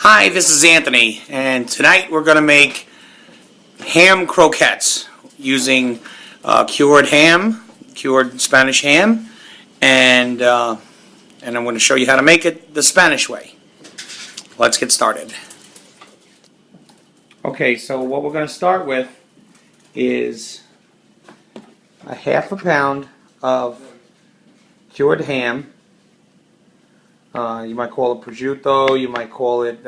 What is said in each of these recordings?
Hi, this is Anthony, and tonight we're going to make ham croquettes using cured ham, cured Spanish ham, and I'm going to show you how to make it the Spanish way. Let's get started. Okay, so what we're going to start with is a half a pound of cured ham. You might call it prosciutto, you might call it,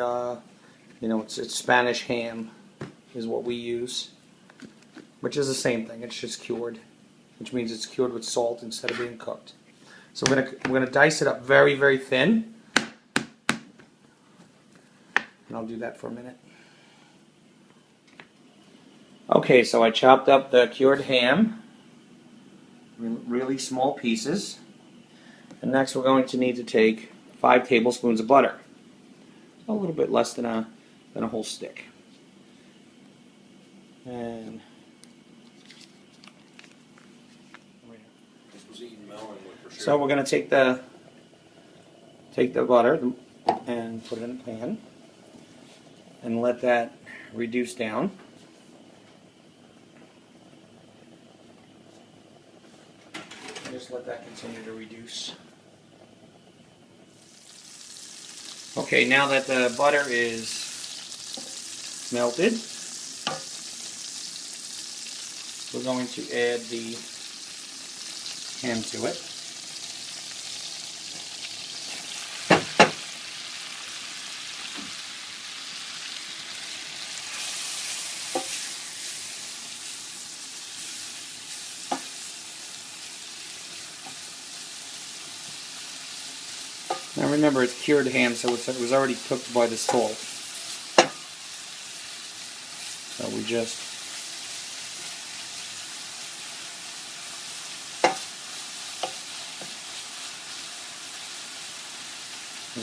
it's Spanish ham is what we use, which is the same thing. It's just cured, which means it's cured with salt instead of being cooked. So we're gonna dice it up very, very thin, and I'll do that for a minute. Okay, so I chopped up the cured ham, really small pieces, and next we're going to need to take 5 tablespoons of butter, a little bit less than a whole stick. And so we're going to take the butter and put it in a pan and let that reduce down. Just let that continue to reduce. Okay, now that the butter is melted, we're going to add the ham to it. Now remember, it's cured ham, so it was already cooked by the salt. So we're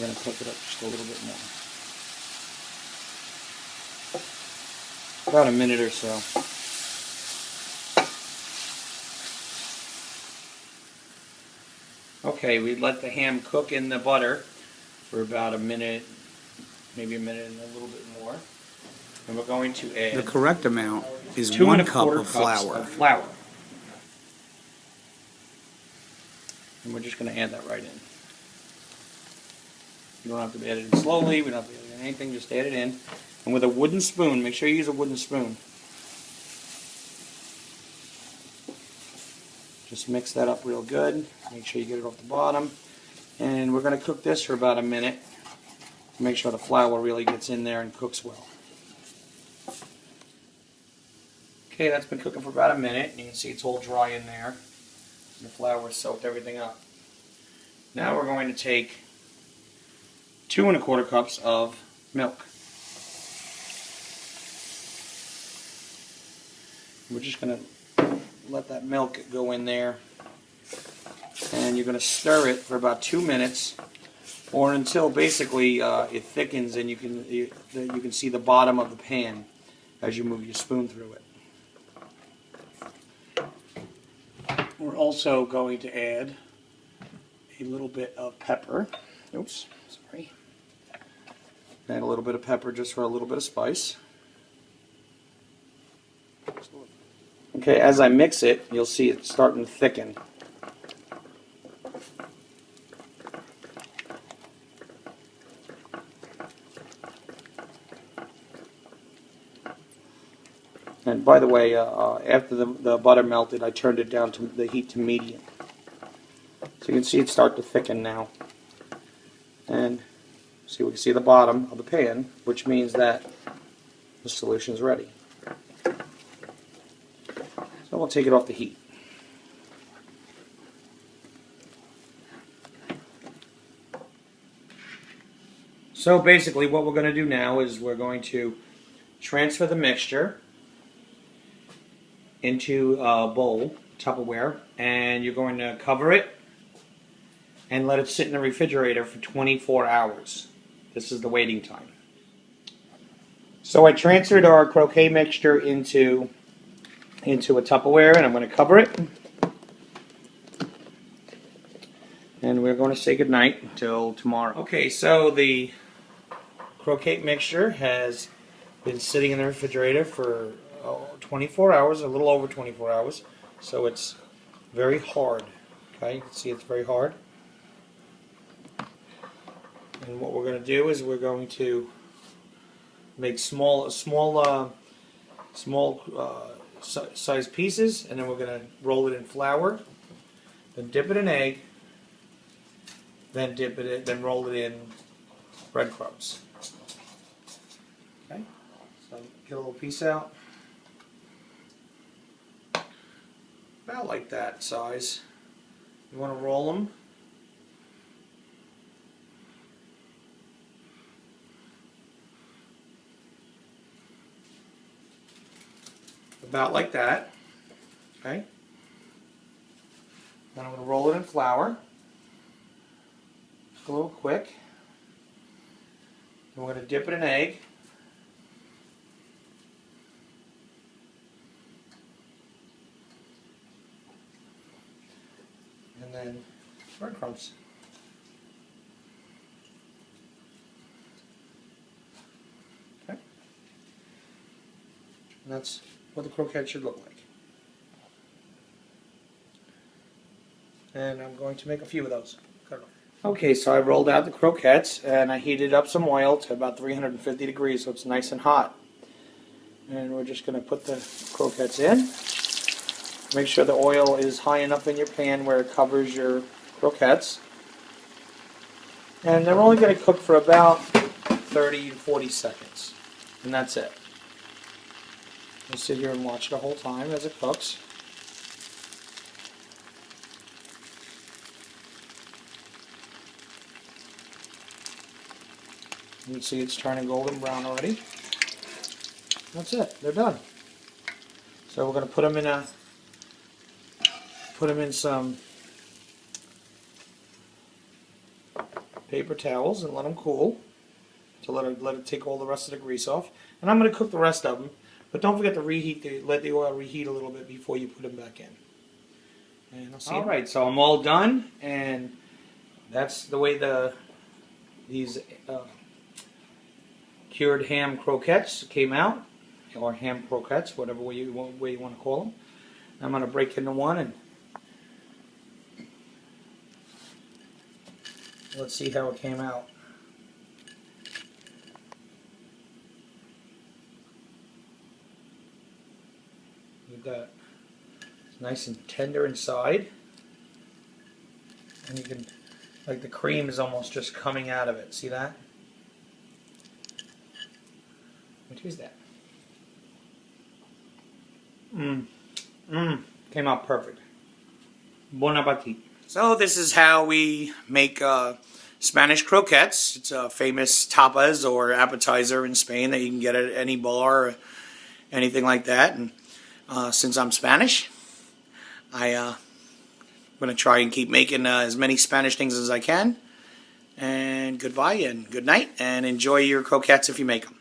going to cook it up just a little bit more. About a minute or so. Okay, we let the ham cook in the butter for about a minute, maybe a minute and a little bit more. And we're going to add... The correct amount is 1 cup of flour. And we're just going to add that right in. You don't have to add it in slowly, we don't have to add anything, just add it in. And with a wooden spoon, make sure you use a wooden spoon. Just mix that up real good. Make sure you get it off the bottom. And we're going to cook this for about a minute to make sure the flour really gets in there and cooks well. Okay, that's been cooking for about a minute. You can see it's all dry in there. The flour soaked everything up. Now we're going to take 2 1/4 cups of milk. We're just going to let that milk go in there, and you're going to stir it for about 2 minutes, or until basically it thickens and you can see the bottom of the pan as you move your spoon through it. We're also going to add a little bit of pepper. Oops, sorry. Add a little bit of pepper just for a little bit of spice. Okay, as I mix it, you'll see it starting to thicken. And by the way, after the butter melted, I turned it down to the heat to medium. So you can see it start to thicken now. And see, we can see the bottom of the pan, which means that the solution is ready. So we'll take it off the heat. So basically what we're going to do now is we're going to transfer the mixture into a bowl, Tupperware, and you're going to cover it and let it sit in the refrigerator for 24 hours. This is the waiting time. So I transferred our croquet mixture into a Tupperware, and I'm going to cover it. And we're going to say goodnight until tomorrow. Okay, so the croquette mixture has been sitting in the refrigerator for 24 hours, a little over 24 hours. So it's very hard. Okay, you can see it's very hard. And what we're going to do is we're going to make small size pieces, and then we're going to roll it in flour, then dip it in egg, then roll it in breadcrumbs. Okay, so get a little piece out, about like that size. You want to roll them about like that. Okay. Then I'm going to roll it in flour. Just a little quick. And we're going to dip it in egg. And then breadcrumbs. Okay. And that's what the croquette should look like. And I'm going to make a few of those. Okay, so I rolled out the croquettes and I heated up some oil to about 350 degrees so it's nice and hot. And we're just going to put the croquettes in. Make sure the oil is high enough in your pan where it covers your croquettes. And they're only going to cook for about 30 to 40 seconds. And that's it. We'll sit here and watch the whole time as it cooks. You can see it's turning golden brown already. That's it. They're done. So we're going to put them in some paper towels and let them cool to let it take all the rest of the grease off. And I'm going to cook the rest of them, but don't forget to let the oil reheat a little bit before you put them back in. And I'll see. All right, so I'm all done, and that's the way these cured ham croquettes came out, or ham croquettes, whatever way you want to call them. I'm going to break into one and let's see how it came out. You've got it's nice and tender inside, and you can, like, the cream is almost just coming out of it. See that? What is that? Came out perfect. Bon appetit. So this is how we make Spanish croquettes. It's a famous tapas or appetizer in Spain that you can get at any bar or anything like that. And since I'm Spanish, I'm going to try and keep making as many Spanish things as I can. And goodbye and good night, and enjoy your croquettes if you make them.